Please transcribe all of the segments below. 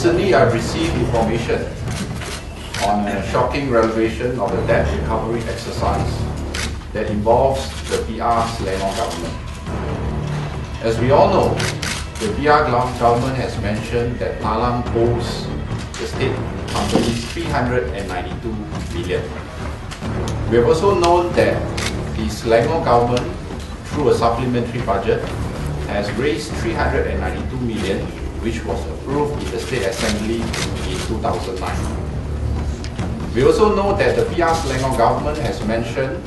Recently, I've received information on a shocking revelation of a debt recovery exercise that involves the PR Selangor government. As we all know, the PR government has mentioned that TALAM owes the state companies 392 million. We have also known that the Selangor government, through a supplementary budget, has raised 392 million, which was approved in the State Assembly in 2009. We also know that the PR Selangor government has mentioned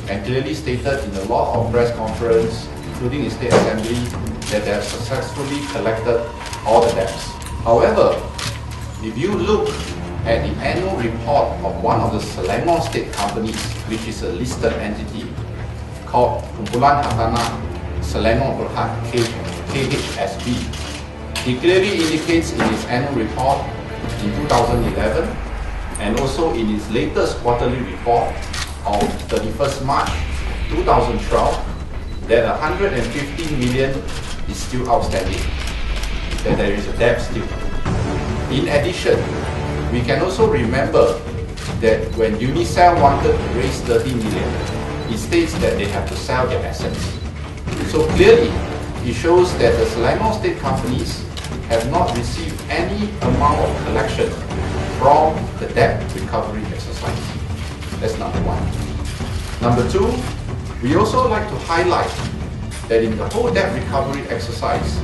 and clearly stated in a lot of press conference, including in State Assembly, that they have successfully collected all the debts. However, if you look at the annual report of one of the Selangor state companies, which is a listed entity called Kumpulan Hartanah Selangor Berhad KHSB, it clearly indicates in its annual report in 2011 and also in its latest quarterly report of 31st March 2012 that 150 million is still outstanding, that there is a debt still. In addition, we can also remember that when Unicel wanted to raise 30 million, it states that they have to sell their assets. So clearly, it shows that the Selangor state companies have not received any amount of collection from the debt recovery exercise. That's number one. Number two, we also like to highlight that in the whole debt recovery exercise,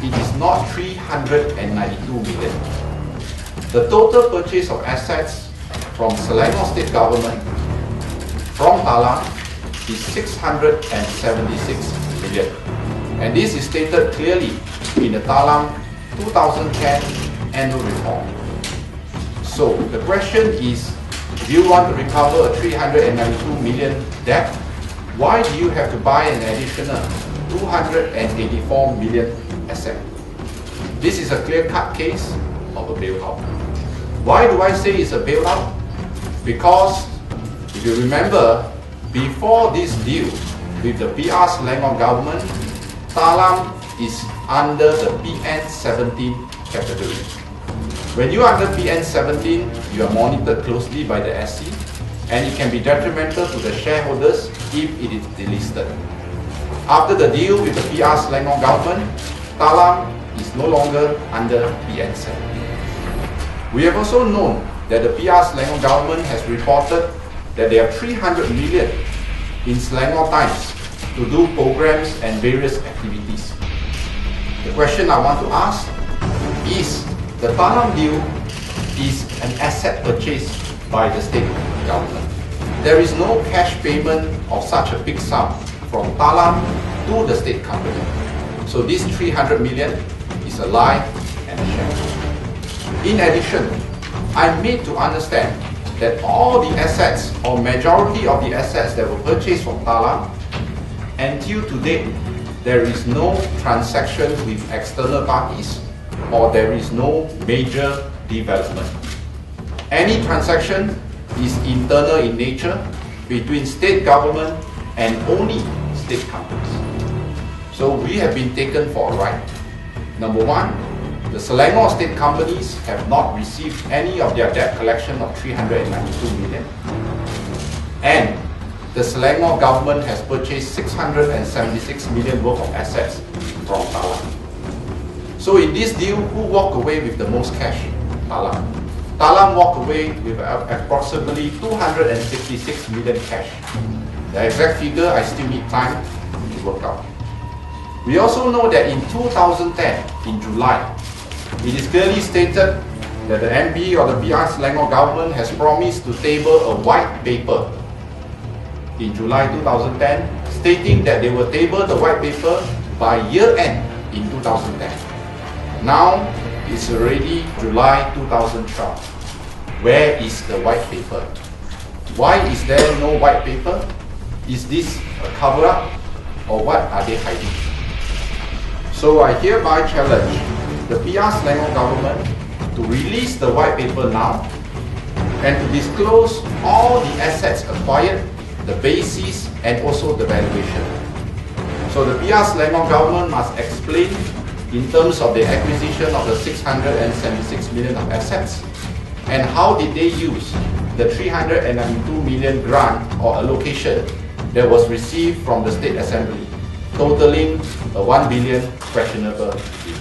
it is not 392 million. The total purchase of assets from Selangor state government from TALAM is 676 million. And this is stated clearly in the TALAM 2010 annual report. So the question is, if you want to recover a 392 million debt, why do you have to buy an additional 284 million asset? This is a clear-cut case of a bailout. Why do I say it's a bailout? Because if you remember, before this deal with the PR Selangor government, TALAM is under the PN17 category. When you are under PN17, you are monitored closely by the SC, and it can be detrimental to the shareholders if it is delisted. After the deal with the PR Selangor government, TALAM is no longer under PN17. We have also known that the PR Selangor government has reported that they have 300 million in Selangor Times to do programs and various activities. The question I want to ask is, the TALAM deal is an asset purchase by the state government. There is no cash payment of such a big sum from TALAM to the state company. So this 300 million is a lie and a sham. In addition, I'm made to understand that all the assets or majority of the assets that were purchased from TALAM, until today, there is no transaction with external parties or there is no major development. Any transaction is internal in nature between state government and only state companies. So we have been taken for a ride. Number one, the Selangor state companies have not received any of their debt collection of 392 million. And the Selangor government has purchased 676 million worth of assets from TALAM. So in this deal, who walked away with the most cash? TALAM. TALAM walked away with approximately 266 million cash. The exact figure I still need time to work out. We also know that in 2010, in July, it is clearly stated that the MB or the PR Selangor government has promised to table a white paper in July 2010, stating that they will table the white paper by year end in 2010. Now, it's already July 2012. Where is the white paper? Why is there no white paper? Is this a cover-up or what are they hiding? So I hereby challenge the PR Selangor government to release the white paper now and to disclose all the assets acquired, the basis and also the valuation. So the PR Selangor government must explain in terms of the acquisition of the 676 million of assets? And how did they use the 392 million grant or allocation that was received from the State Assembly, totaling a 1 billion questionable use?